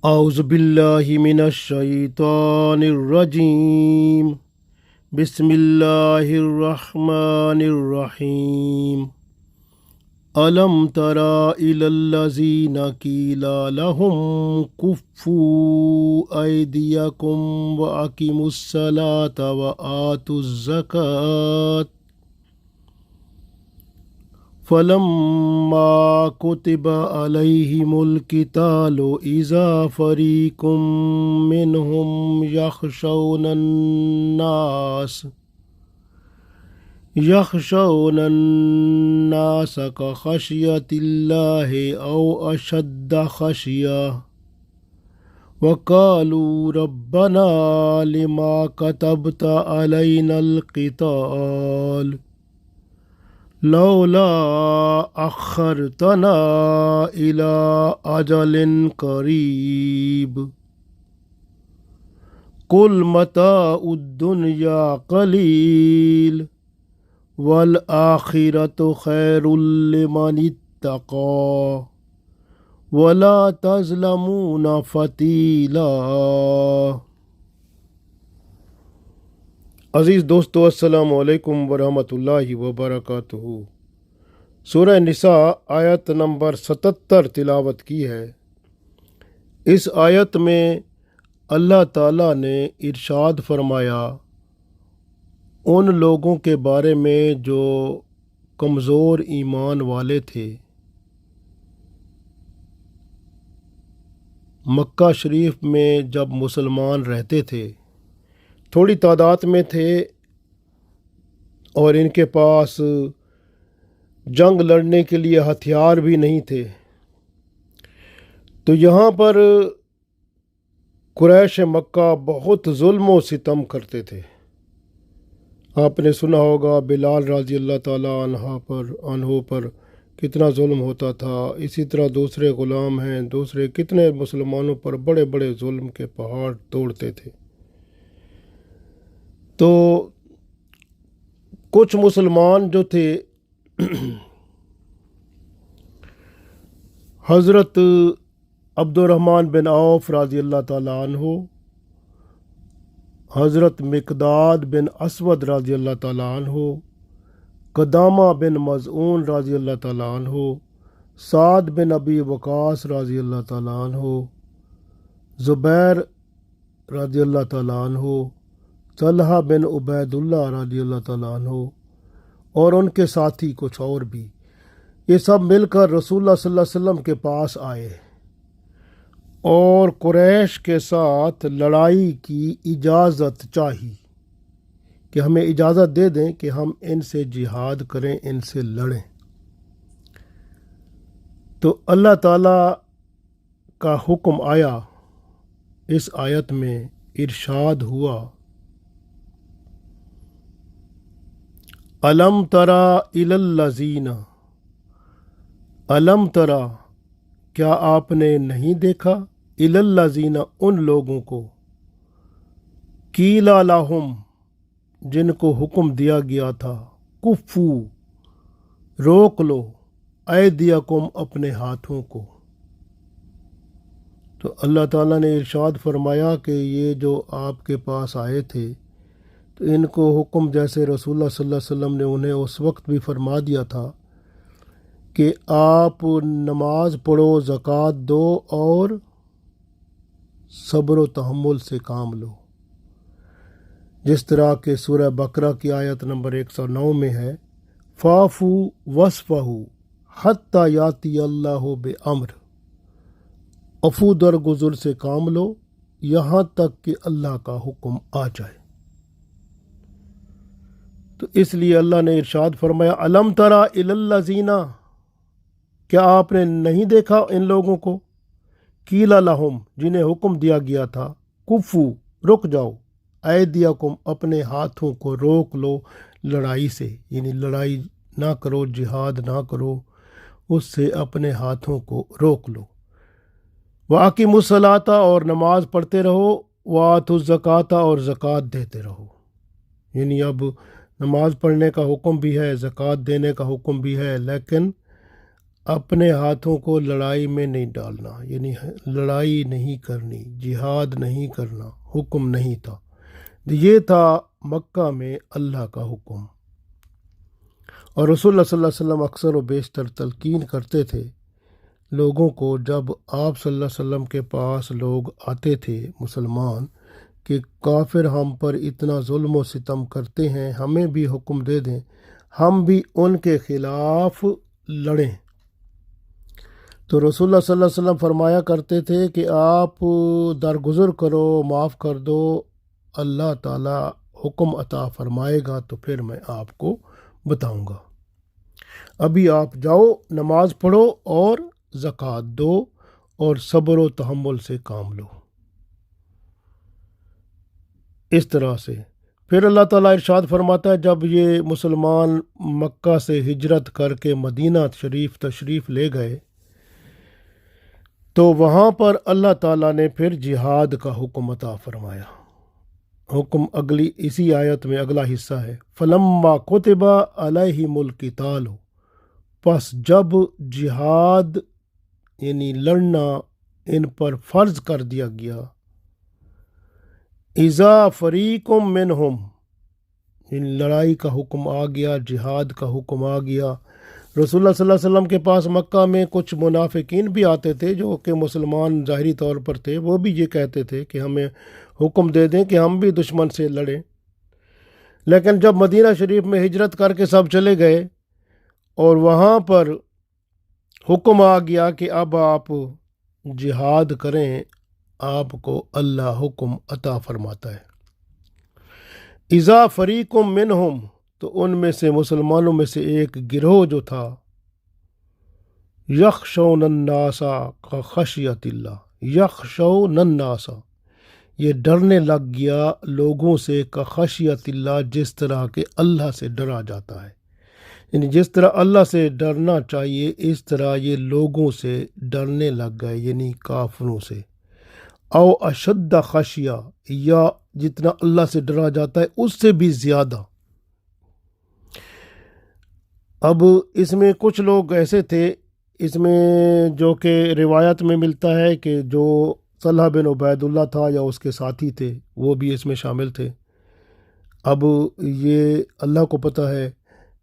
اعوذ باللہ من الشیطان الرجیم بسم اللہ الرحمن الرحیم الم تر الی الذین قیل لهم کفوا ایدیکم واقیموا الصلاة وآتوا الزکاة فلما كتب عليهم القتال إذا فريق منهم يخشون الناس كخشية الله أو أشد خشية وقالوا ربنا لما كتبت علينا القتال لولا أخرتنا إلى أجل قريب قل متاع الدنيا قليل والآخرة خير لمن اتقى ولا تظلمون فتیلا۔ عزیز دوستو، السلام علیکم ورحمۃ اللہ وبرکاتہ۔ سورہ نساء آیت نمبر 77 تلاوت کی ہے۔ اس آیت میں اللہ تعالیٰ نے ارشاد فرمایا ان لوگوں کے بارے میں جو کمزور ایمان والے تھے، مکہ شریف میں جب مسلمان رہتے تھے، تھوڑی تعداد میں تھے اور ان کے پاس جنگ لڑنے کے لیے ہتھیار بھی نہیں تھے، تو یہاں پر قریش مکہ بہت ظلم و ستم کرتے تھے۔ آپ نے سنا ہوگا بلال رضی اللہ تعالیٰ عنہ پر کتنا ظلم ہوتا تھا، اسی طرح دوسرے غلام ہیں، دوسرے کتنے مسلمانوں پر بڑے بڑے ظلم کے پہاڑ توڑتے تھے۔ تو کچھ مسلمان جو تھے حضرت عبد الرحمن بن عوف رضی اللہ تعالیٰ عنہ، حضرت مقداد بن اسود رضی اللہ تعالیٰ عنہ، قدامہ بن مظعون رضی اللہ تعالیٰ عنہ، سعد بن ابی وقاص رضی اللہ تعالیٰ عنہ، زبیر رضی اللہ تعالیٰ عنہ، طلحہ بن عبید اللہ رضی اللہ تعالیٰ عنہ اور ان کے ساتھی کچھ اور بھی، یہ سب مل کر رسول اللہ صلی اللہ علیہ وسلم کے پاس آئے اور قریش کے ساتھ لڑائی کی اجازت چاہی کہ ہمیں اجازت دے دیں کہ ہم ان سے جہاد کریں، ان سے لڑیں۔ تو اللہ تعالیٰ کا حکم آیا، اس آیت میں ارشاد ہوا الم ترا الی الذین، الم ترا کیا آپ نے نہیں دیکھا، الی الذین ان لوگوں کو، قیل لہم جن کو حکم دیا گیا تھا، کفو روک لو، ایدیکم اپنے ہاتھوں کو۔ تو اللہ تعالیٰ نے ارشاد فرمایا کہ یہ جو آپ کے پاس آئے تھے تو ان کو حکم جیسے رسول اللہ صلی اللہ علیہ وسلم نے انہیں اس وقت بھی فرما دیا تھا کہ آپ نماز پڑھو، زکوٰۃ دو اور صبر و تحمل سے کام لو، جس طرح کہ سورہ بقرہ کی آیت نمبر 109 میں ہے فاعفو واصفحوا حتی یاتی اللہ بامر، عفو درگزر سے کام لو یہاں تک کہ اللہ کا حکم آ جائے۔ تو اس لیے اللہ نے ارشاد فرمایا الم ترا الی الذین، کیا آپ نے نہیں دیکھا ان لوگوں کو، قیل لہم جنہیں حکم دیا گیا تھا، کفو رک جاؤ، ایدیکم اپنے ہاتھوں کو روک لو لڑائی سے، یعنی لڑائی نہ کرو، جہاد نہ کرو، اس سے اپنے ہاتھوں کو روک لو، وَأَقِیمُوا الصَّلَاةَ اور نماز پڑھتے رہو، وَآتُوا الزَّکَاةَ اور زکوٰۃ دیتے رہو۔ یعنی اب نماز پڑھنے کا حکم بھی ہے، زکوٰۃ دینے کا حکم بھی ہے، لیکن اپنے ہاتھوں کو لڑائی میں نہیں ڈالنا، یعنی لڑائی نہیں کرنی، جہاد نہیں کرنا حکم نہیں تھا۔ یہ تھا مکہ میں اللہ کا حکم، اور رسول اللہ صلی اللہ علیہ وسلم اکثر و بیشتر تلقین کرتے تھے لوگوں کو، جب آپ صلی اللہ علیہ وسلم کے پاس لوگ آتے تھے مسلمان کہ کافر ہم پر اتنا ظلم و ستم کرتے ہیں، ہمیں بھی حکم دے دیں ہم بھی ان کے خلاف لڑیں، تو رسول اللہ صلی اللہ علیہ وسلم فرمایا کرتے تھے کہ آپ درگزر کرو، معاف کر دو، اللہ تعالیٰ حکم عطا فرمائے گا تو پھر میں آپ کو بتاؤں گا، ابھی آپ جاؤ، نماز پڑھو اور زکوٰۃ دو اور صبر و تحمل سے کام لو۔ اس طرح سے پھر اللہ تعالیٰ ارشاد فرماتا ہے، جب یہ مسلمان مکہ سے ہجرت کر کے مدینہ شریف تشریف لے گئے تو وہاں پر اللہ تعالیٰ نے پھر جہاد کا حکم عطا فرمایا۔ حکم اگلی اسی آیت میں اگلا حصہ ہے، فلما کتب علیہم القتال، پس جب جہاد یعنی لڑنا ان پر فرض کر دیا گیا، اذا فریق منہم، ان لڑائی کا حکم آ گیا، جہاد کا حکم آ گیا۔ رسول اللہ صلی اللہ علیہ وسلم کے پاس مکہ میں کچھ منافقین بھی آتے تھے جو کہ مسلمان ظاہری طور پر تھے، وہ بھی یہ کہتے تھے کہ ہمیں حکم دے دیں کہ ہم بھی دشمن سے لڑیں، لیکن جب مدینہ شریف میں ہجرت کر کے سب چلے گئے اور وہاں پر حکم آ گیا کہ اب آپ جہاد کریں، آپ کو اللہ حکم عطا فرماتا ہے، اذا فریق منہم، تو ان میں سے مسلمانوں میں سے ایک گروہ جو تھا، یخشون الناس کخشیت اللہ، یخشون الناس، یہ ڈرنے لگ گیا لوگوں سے، کخشیت اللہ، جس طرح کہ اللہ سے ڈرا جاتا ہے، یعنی جس طرح اللہ سے ڈرنا چاہیے اس طرح یہ لوگوں سے ڈرنے لگ گئے، یعنی کافروں سے، او اشد خشیہ، یا جتنا اللہ سے ڈرا جاتا ہے اس سے بھی زیادہ۔ اب اس میں کچھ لوگ ایسے تھے، اس میں جو کہ روایت میں ملتا ہے کہ جو طلحہ بن عبید اللہ تھا یا اس کے ساتھی تھے وہ بھی اس میں شامل تھے۔ اب یہ اللہ کو پتہ ہے،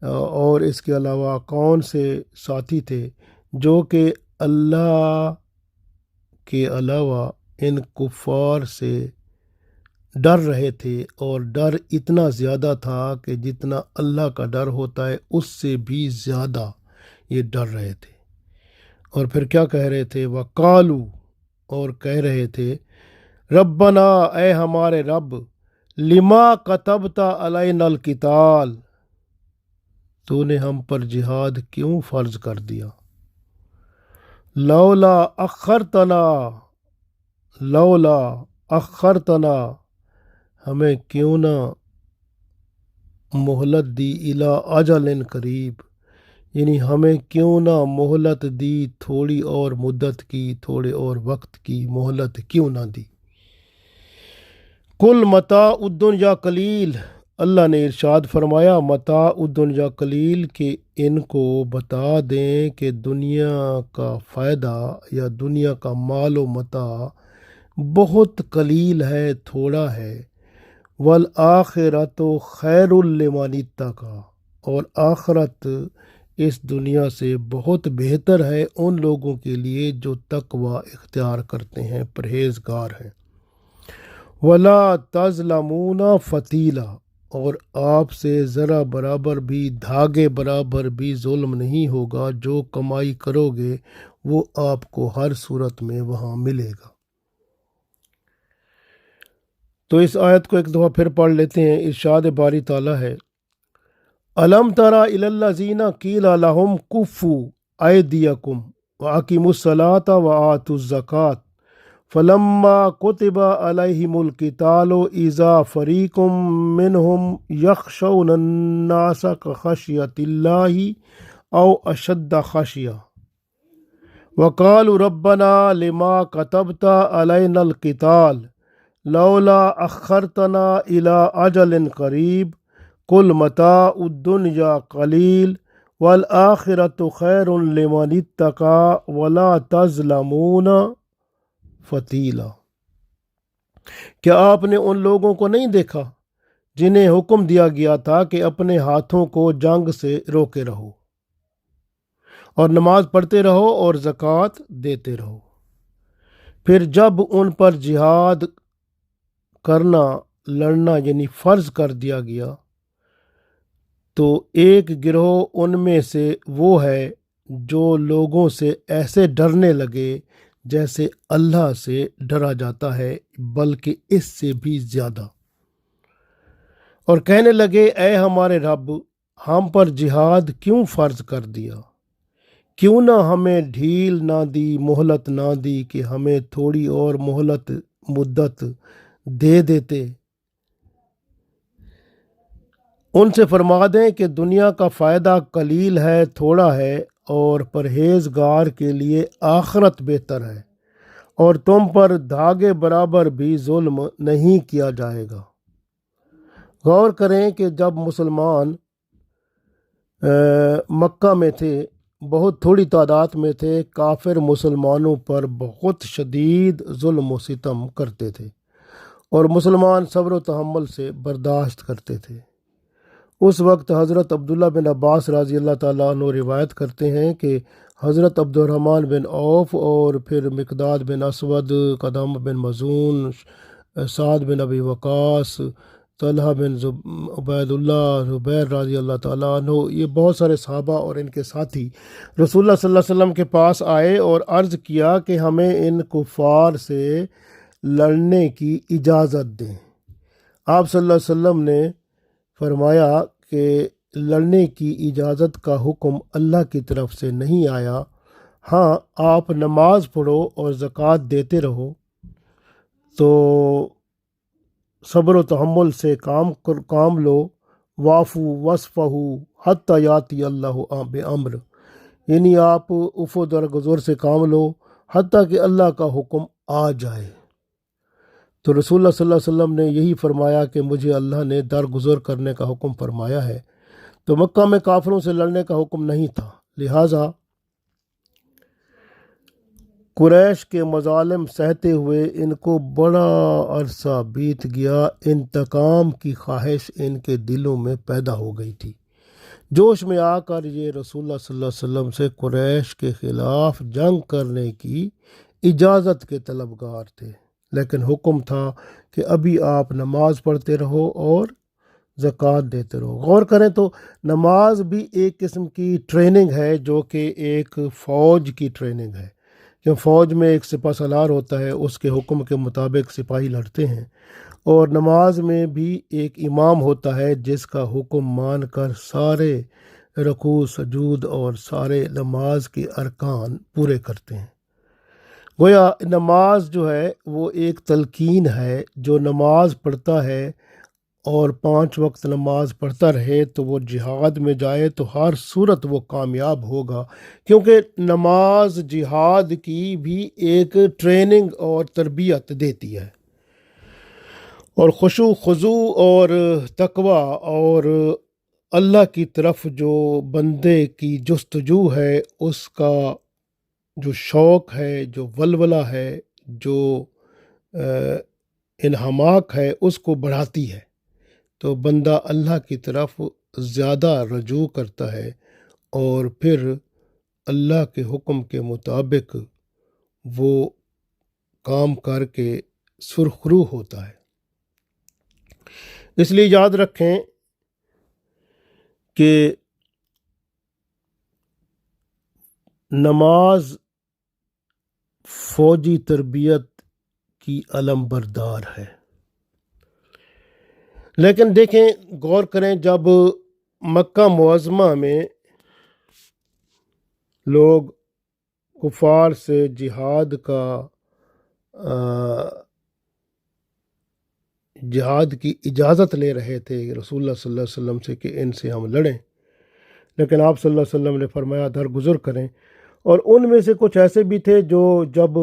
اور اس کے علاوہ کون سے ساتھی تھے جو کہ اللہ کے علاوہ ان کفار سے ڈر رہے تھے، اور ڈر اتنا زیادہ تھا کہ جتنا اللہ کا ڈر ہوتا ہے اس سے بھی زیادہ یہ ڈر رہے تھے، اور پھر کیا کہہ رہے تھے، وَقَالُوا، اور کہہ رہے تھے، ربنا، اے ہمارے رب، لما كتبت علینا القتال، تو نے ہم پر جہاد کیوں فرض کر دیا، لولا اخرتنا، ہمیں کیوں نہ مہلت دی، الی اجل قریب، یعنی ہمیں کیوں نہ مہلت دی، تھوڑی اور مدت کی، تھوڑے اور وقت کی مہلت کیوں نہ دی۔ کل متاع الدنیا قلیل، اللہ نے ارشاد فرمایا متاع الدنیا قلیل، کہ ان کو بتا دیں کہ دنیا کا فائدہ یا دنیا کا مال و متاع بہت قلیل ہے، تھوڑا ہے، والآخرۃ خیر لمن اتقی، اور آخرت اس دنیا سے بہت بہتر ہے ان لوگوں کے لیے جو تقوی اختیار کرتے ہیں، پرہیزگار ہیں، ولا تظلمون فتیلا، اور آپ سے ذرا برابر بھی، دھاگے برابر بھی ظلم نہیں ہوگا، جو کمائی کرو گے وہ آپ کو ہر صورت میں وہاں ملے گا۔ تو اس آیت کو ایک دفعہ پھر پڑھ لیتے ہیں۔ ارشاد باری تعالیٰ ہے، الم تری الی الذین قیل لہم کفوا ایدیکم واقیموا الصلاۃ وآتوا الزکاۃ فلما کتب علیہم القتال اذا فریق منہم یخشون الناس کخشیۃ اللہ او اشد خشیہ وقالوا ربنا لما كتبت علینا القتال لولا اخرتنا الى اجل قریب قل متاع الدنیا قلیل والآخرۃ خیر لمن اتقى ولا تظلمون فتیلا۔ کیا آپ نے ان لوگوں کو نہیں دیکھا جنہیں حکم دیا گیا تھا کہ اپنے ہاتھوں کو جنگ سے روکے رہو اور نماز پڑھتے رہو اور زکوٰۃ دیتے رہو، پھر جب ان پر جہاد کرنا لڑنا یعنی فرض کر دیا گیا تو ایک گروہ ان میں سے وہ ہے جو لوگوں سے ایسے ڈرنے لگے جیسے اللہ سے ڈرا جاتا ہے، بلکہ اس سے بھی زیادہ، اور کہنے لگے اے ہمارے رب، ہم پر جہاد کیوں فرض کر دیا؟ کیوں نہ ہمیں ڈھیل نہ دی، مہلت نہ دی کہ ہمیں تھوڑی اور مدت دے دیتے۔ ان سے فرما دیں کہ دنیا کا فائدہ قلیل ہے، تھوڑا ہے، اور پرہیزگار کے لیے آخرت بہتر ہے، اور تم پر دھاگے برابر بھی ظلم نہیں کیا جائے گا۔ غور کریں کہ جب مسلمان مکہ میں تھے، بہت تھوڑی تعداد میں تھے، کافر مسلمانوں پر بہت شدید ظلم و ستم کرتے تھے اور مسلمان صبر و تحمل سے برداشت کرتے تھے۔ اس وقت حضرت عبداللہ بن عباس رضی اللہ تعالیٰ عنہ روایت کرتے ہیں کہ حضرت عبد الرحمن بن عوف اور پھر مقداد بن اسود، قدامہ بن مظعون، سعد بن ابی وقاص، طلحہ بن عبید اللہ، زبیر رضی اللہ تعالیٰ عنہ، یہ بہت سارے صحابہ اور ان کے ساتھی رسول اللہ صلی اللہ علیہ وسلم کے پاس آئے اور عرض کیا کہ ہمیں ان کفار سے لڑنے کی اجازت دیں۔ آپ صلی اللہ علیہ وسلم نے فرمایا کہ لڑنے کی اجازت کا حکم اللہ کی طرف سے نہیں آیا، ہاں آپ نماز پڑھو اور زکوٰۃ دیتے رہو، تو صبر و تحمل سے کام لو، وافو وصفہو حتی یاتی اللہ بامر، یعنی آپ عفو درگزر سے کام لو حتیٰ کہ اللہ کا حکم آ جائے۔ تو رسول اللہ صلی اللہ علیہ وسلم نے یہی فرمایا کہ مجھے اللہ نے درگزر کرنے کا حکم فرمایا ہے، تو مکہ میں کافروں سے لڑنے کا حکم نہیں تھا، لہٰذا قریش کے مظالم سہتے ہوئے ان کو بڑا عرصہ بیت گیا، انتقام کی خواہش ان کے دلوں میں پیدا ہو گئی تھی۔ جوش میں آ کر یہ رسول اللہ صلی اللہ علیہ وسلم سے قریش کے خلاف جنگ کرنے کی اجازت کے طلبگار تھے، لیکن حکم تھا کہ ابھی آپ نماز پڑھتے رہو اور زکوٰۃ دیتے رہو۔ غور کریں تو نماز بھی ایک قسم کی ٹریننگ ہے، جو کہ ایک فوج کی ٹریننگ ہے، کہ فوج میں ایک سپہ سالار ہوتا ہے، اس کے حکم کے مطابق سپاہی لڑتے ہیں، اور نماز میں بھی ایک امام ہوتا ہے جس کا حکم مان کر سارے رکوع سجود اور سارے نماز کے ارکان پورے کرتے ہیں۔ گویا نماز جو ہے وہ ایک تلقین ہے، جو نماز پڑھتا ہے اور 5 وقت نماز پڑھتا رہے تو وہ جہاد میں جائے تو ہر صورت وہ کامیاب ہوگا، کیونکہ نماز جہاد کی بھی ایک ٹریننگ اور تربیت دیتی ہے، اور خشوع خضوع اور تقوی اور اللہ کی طرف جو بندے کی جستجو ہے، اس کا جو شوق ہے، جو ولولہ ہے، جو انہماک ہے، اس کو بڑھاتی ہے، تو بندہ اللہ کی طرف زیادہ رجوع کرتا ہے اور پھر اللہ کے حکم کے مطابق وہ کام کر کے سرخرو ہوتا ہے۔ اس لیے یاد رکھیں کہ نماز فوجی تربیت کی علم بردار ہے، لیکن دیکھیں غور کریں، جب مکہ معظمہ میں لوگ کفار سے جہاد کی اجازت لے رہے تھے رسول اللہ صلی اللہ علیہ وسلم سے کہ ان سے ہم لڑیں، لیکن آپ صلی اللہ علیہ وسلم نے فرمایا درگزر کریں، اور ان میں سے کچھ ایسے بھی تھے جو جب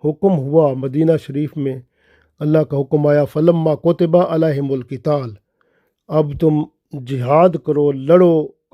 حکم ہوا مدینہ شریف میں، اللہ کا حکم آیا فلما کتب علیہم القتال، اب تم جہاد کرو، لڑو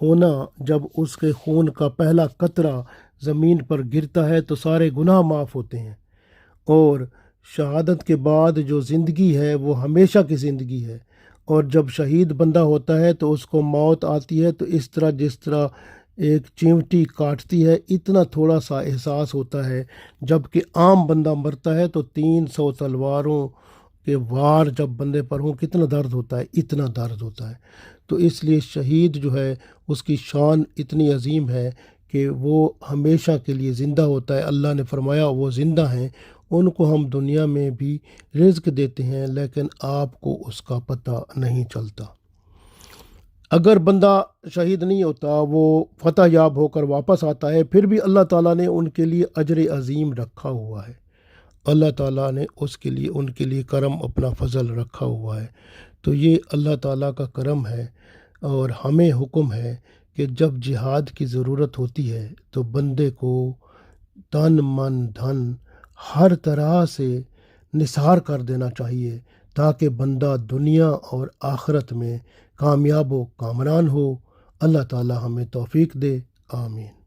ہونا، جب اس کے خون کا پہلا قطرہ زمین پر گرتا ہے تو سارے گناہ معاف ہوتے ہیں، اور شہادت کے بعد جو زندگی ہے وہ ہمیشہ کی زندگی ہے۔ اور جب شہید بندہ ہوتا ہے تو اس کو موت آتی ہے تو اس طرح جس طرح ایک چیونٹی کاٹتی ہے اتنا تھوڑا سا احساس ہوتا ہے، جب کہ عام بندہ مرتا ہے تو 300 تلواروں کے وار جب بندے پر ہوں کتنا درد ہوتا ہے، اتنا درد ہوتا ہے۔ تو اس لیے شہید جو ہے اس کی شان اتنی عظیم ہے کہ وہ ہمیشہ کے لیے زندہ ہوتا ہے۔ اللہ نے فرمایا وہ زندہ ہیں، ان کو ہم دنیا میں بھی رزق دیتے ہیں لیکن آپ کو اس کا پتہ نہیں چلتا۔ اگر بندہ شہید نہیں ہوتا، وہ فتح یاب ہو کر واپس آتا ہے، پھر بھی اللہ تعالیٰ نے ان کے لیے اجر عظیم رکھا ہوا ہے۔ اللہ تعالیٰ نے ان کے لیے کرم، اپنا فضل رکھا ہوا ہے۔ تو یہ اللہ تعالیٰ کا کرم ہے، اور ہمیں حکم ہے کہ جب جہاد کی ضرورت ہوتی ہے تو بندے کو تن من دھن ہر طرح سے نثار کر دینا چاہیے، تاکہ بندہ دنیا اور آخرت میں کامیاب و کامران ہو۔ اللہ تعالیٰ ہمیں توفیق دے، آمین۔